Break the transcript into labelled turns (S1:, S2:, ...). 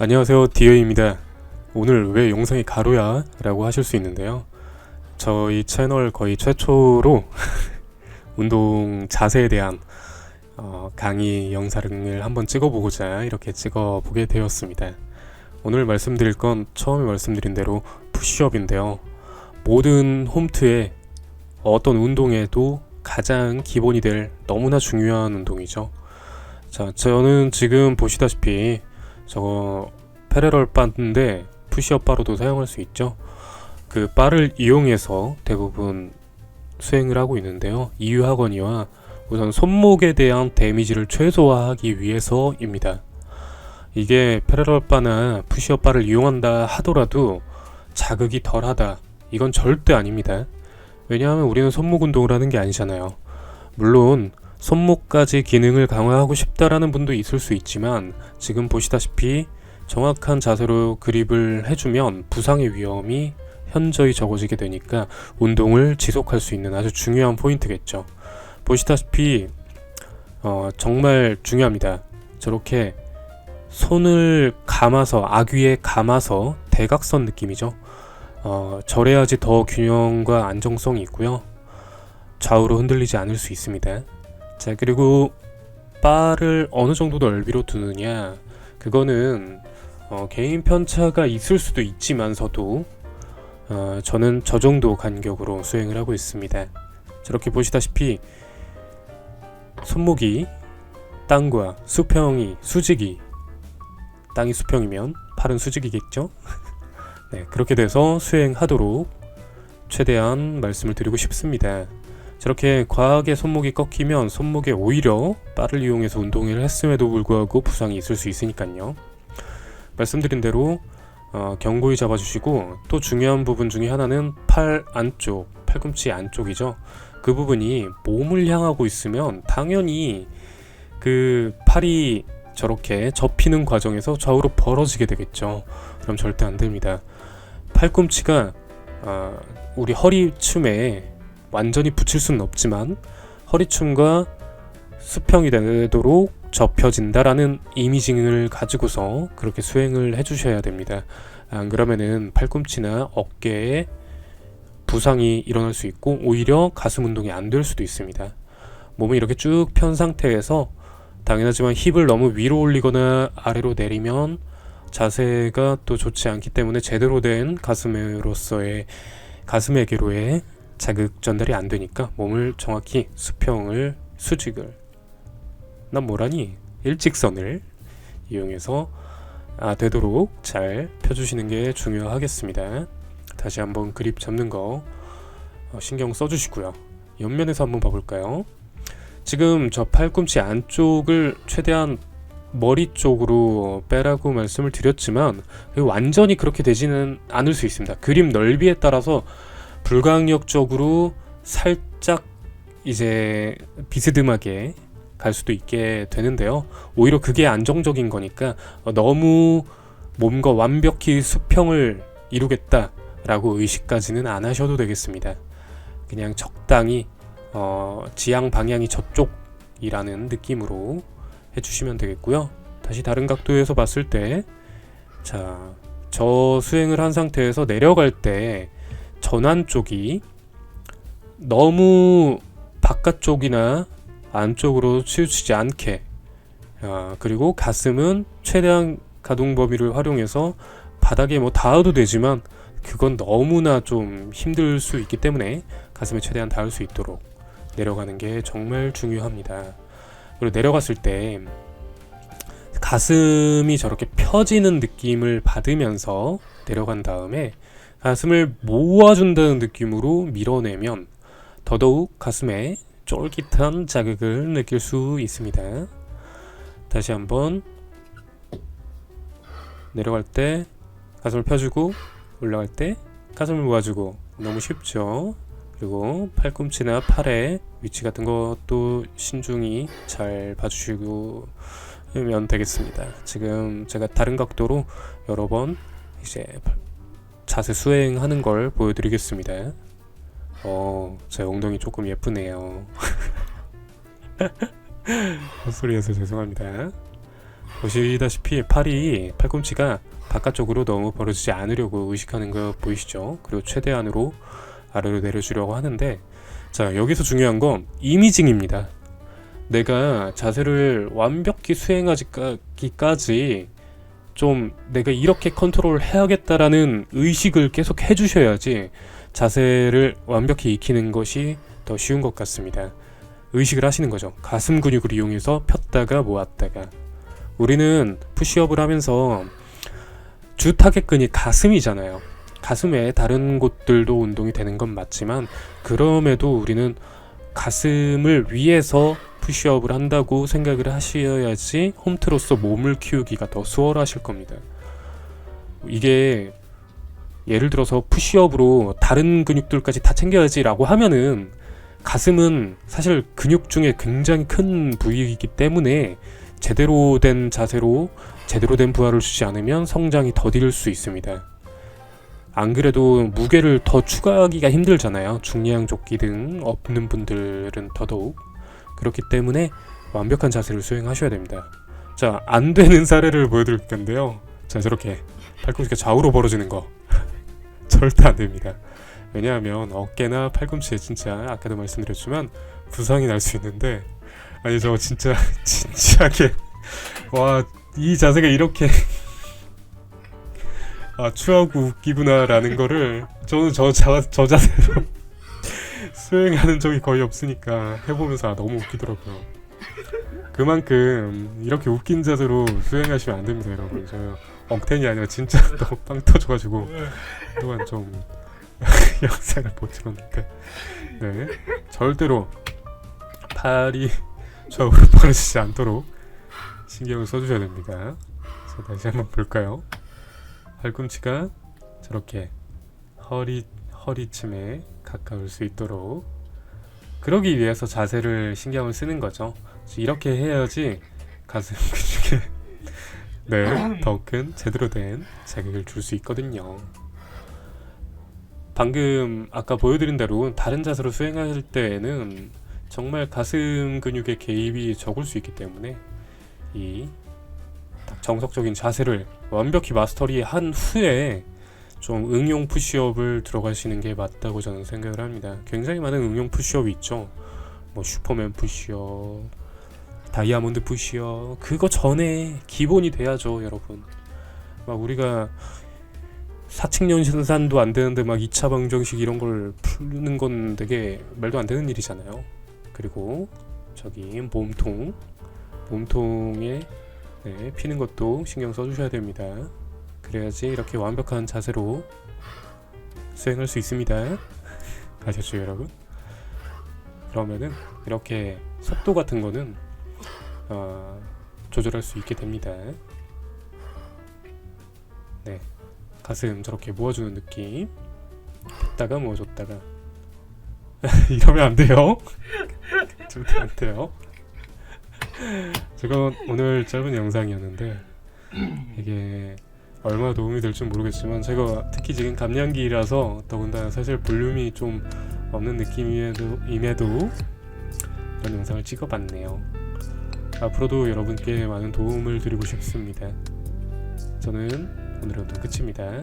S1: 안녕하세요, 디어입니다. 오늘 왜 영상이 가로야? 라고 하실 수 있는데요. 저희 채널 거의 최초로 운동 자세에 대한 강의 영상을 한번 찍어보고자 이렇게 찍어보게 되었습니다. 오늘 말씀드릴 건 처음에 말씀드린 대로 푸시업인데요. 모든 홈트에 어떤 운동에도 가장 기본이 될 너무나 중요한 운동이죠. 자, 저는 지금 보시다시피 저거 패러럴 바인데 푸시업 바로도 사용할 수 있죠. 그 바를 이용해서 대부분 수행을 하고 있는데요. 이유하거니와 우선 손목에 대한 데미지를 최소화하기 위해서입니다. 이게 패러럴 바나 푸시업 바를 이용한다 하더라도 자극이 덜하다, 이건 절대 아닙니다. 왜냐하면 우리는 손목 운동을 하는 게 아니잖아요. 물론 손목까지 기능을 강화하고 싶다라는 분도 있을 수 있지만 지금 보시다시피 정확한 자세로 그립을 해주면 부상의 위험이 현저히 적어지게 되니까 운동을 지속할 수 있는 아주 중요한 포인트겠죠. 보시다시피 정말 중요합니다. 저렇게 손을 감아서 아귀에 감아서 대각선 느낌이죠. 저래야지 더 균형과 안정성이 있고요. 좌우로 흔들리지 않을 수 있습니다. 자, 그리고 바를 어느 정도 넓이로 두느냐, 그거는 개인 편차가 있을 수도 있지만서도 저는 저 정도 간격으로 수행을 하고 있습니다. 저렇게 보시다시피 손목이 땅과 수평이 수직이, 땅이 수평이면 팔은 수직이겠죠. 네, 그렇게 돼서 수행하도록 최대한 말씀을 드리고 싶습니다. 저렇게 과하게 손목이 꺾이면 손목에 오히려 바를 이용해서 운동을 했음에도 불구하고 부상이 있을 수 있으니까요. 말씀드린 대로 견고히 잡아주시고, 또 중요한 부분 중에 하나는 팔 안쪽, 팔꿈치 안쪽이죠. 그 부분이 몸을 향하고 있으면 당연히 그 팔이 저렇게 접히는 과정에서 좌우로 벌어지게 되겠죠. 그럼 절대 안 됩니다. 팔꿈치가 우리 허리춤에 완전히 붙일 수는 없지만 허리춤과 수평이 되도록 접혀진다라는 이미징을 가지고서 그렇게 수행을 해주셔야 됩니다. 안 그러면은 팔꿈치나 어깨에 부상이 일어날 수 있고 오히려 가슴 운동이 안 될 수도 있습니다. 몸을 이렇게 쭉 편 상태에서 당연하지만 힙을 너무 위로 올리거나 아래로 내리면 자세가 또 좋지 않기 때문에 제대로 된 가슴으로서의 가슴에게로의 자극 전달이 안 되니까 몸을 정확히 수평을, 수직을, 난 뭐라니? 일직선을 이용해서 되도록 잘 펴주시는 게 중요하겠습니다. 다시 한번 그립 잡는 거 신경 써주시고요. 옆면에서 한번 봐볼까요? 지금 저 팔꿈치 안쪽을 최대한 머리 쪽으로 빼라고 말씀을 드렸지만 완전히 그렇게 되지는 않을 수 있습니다. 그립 넓이에 따라서 불강력적으로 살짝 이제 비스듬하게 갈 수도 있게 되는데요. 오히려 그게 안정적인 거니까 너무 몸과 완벽히 수평을 이루겠다라고 의식까지는 안 하셔도 되겠습니다. 그냥 적당히 지향 방향이 저쪽이라는 느낌으로 해주시면 되겠고요. 다시 다른 각도에서 봤을 때, 자, 저 수행을 한 상태에서 내려갈 때 전환 쪽이 너무 바깥쪽이나 안쪽으로 치우치지 않게, 그리고 가슴은 최대한 가동 범위를 활용해서 바닥에 닿아도 되지만 그건 너무나 좀 힘들 수 있기 때문에 가슴에 최대한 닿을 수 있도록 내려가는 게 정말 중요합니다. 그리고 내려갔을 때 가슴이 저렇게 펴지는 느낌을 받으면서 내려간 다음에 가슴을 모아준다는 느낌으로 밀어내면 더더욱 가슴에 쫄깃한 자극을 느낄 수 있습니다. 다시 한번 내려갈 때 가슴을 펴주고 올라갈 때 가슴을 모아주고, 너무 쉽죠? 그리고 팔꿈치나 팔의 위치 같은 것도 신중히 잘 봐주시면 되겠습니다. 지금 제가 다른 각도로 여러 번 이제 자세 수행하는 걸 보여드리겠습니다. 제 엉덩이 조금 예쁘네요. 헛소리여서 죄송합니다. 보시다시피 팔꿈치가 바깥쪽으로 너무 벌어지지 않으려고 의식하는 거 보이시죠? 그리고 최대한으로 아래로 내려주려고 하는데, 자, 여기서 중요한 건 이미징입니다. 내가 자세를 완벽히 수행하기까지 좀 내가 이렇게 컨트롤 해야겠다라는 의식을 계속 해주셔야지 자세를 완벽히 익히는 것이 더 쉬운 것 같습니다. 의식을 하시는 거죠. 가슴 근육을 이용해서 폈다가 모았다가. 우리는 푸시업을 하면서 주 타겟근이 가슴이잖아요. 가슴에 다른 곳들도 운동이 되는 건 맞지만, 그럼에도 우리는 가슴을 위해서 푸시업을 한다고 생각을 하셔야지 홈트로서 몸을 키우기가 더 수월하실 겁니다. 이게 예를 들어서 푸시업으로 다른 근육들까지 다 챙겨야지 라고 하면은, 가슴은 사실 근육 중에 굉장히 큰 부위이기 때문에 제대로 된 자세로 제대로 된 부하를 주지 않으면 성장이 더딜 수 있습니다. 안 그래도 무게를 더 추가하기가 힘들잖아요. 중량 조끼 등 없는 분들은 더더욱. 그렇기 때문에 완벽한 자세를 수행하셔야 됩니다. 자, 안 되는 사례를 보여드릴 건데요. 자, 저렇게 팔꿈치가 좌우로 벌어지는 거 절대 안 됩니다. 왜냐하면 어깨나 팔꿈치에 진짜 아까도 말씀드렸지만 부상이 날 수 있는데, 아니 저 진짜 진지하게 와, 이 자세가 이렇게 추하고 웃기구나 라는 거를 저는 저 자세로 수행하는 적이 거의 없으니까 해보면서 너무 웃기더라고요. 그만큼 이렇게 웃긴 자세로 수행하시면 안 됩니다, 여러분. 저 억텐이 아니라 진짜 너무 빵 터져가지고 그동안 좀 영상을 못 찍었는데, 네, 절대로 팔이 좌우로 벌어지지 않도록 신경을 써주셔야 됩니다. 자, 다시 한번 볼까요? 팔꿈치가 저렇게 허리쯤에 가까울 수 있도록, 그러기 위해서 자세를 신경을 쓰는 거죠. 이렇게 해야지 가슴 근육에 네, 더 큰 제대로 된 자극을 줄 수 있거든요. 방금 아까 보여드린 대로 다른 자세로 수행할 때에는 정말 가슴 근육의 개입이 적을 수 있기 때문에 이 정석적인 자세를 완벽히 마스터리한 후에 좀 응용 푸시업을 들어가시는 게 맞다고 저는 생각을 합니다. 굉장히 많은 응용 푸시업이 있죠. 뭐 슈퍼맨 푸시업, 다이아몬드 푸시업, 그거 전에 기본이 돼야죠, 여러분. 막 우리가 사칙연산도 안 되는데 막 2차 방정식 이런 걸 푸는 건 되게 말도 안 되는 일이잖아요. 그리고 저기 몸통에 네, 피는 것도 신경 써주셔야 됩니다. 그래야지 이렇게 완벽한 자세로 수행할 수 있습니다. 아셨죠, 여러분? 그러면은 이렇게 속도 같은 거는 조절할 수 있게 됩니다. 네, 가슴 저렇게 모아주는 느낌. 폈다가 모아줬다가 이러면 안 돼요. 절대 안 돼요. 제가 오늘 짧은 영상이었는데 이게 얼마나 도움이 될지 모르겠지만, 제가 특히 지금 감량기라서 더군다나 사실 볼륨이 좀 없는 느낌임에도 이런 영상을 찍어봤네요. 앞으로도 여러분께 많은 도움을 드리고 싶습니다. 저는 오늘은 또 끝입니다.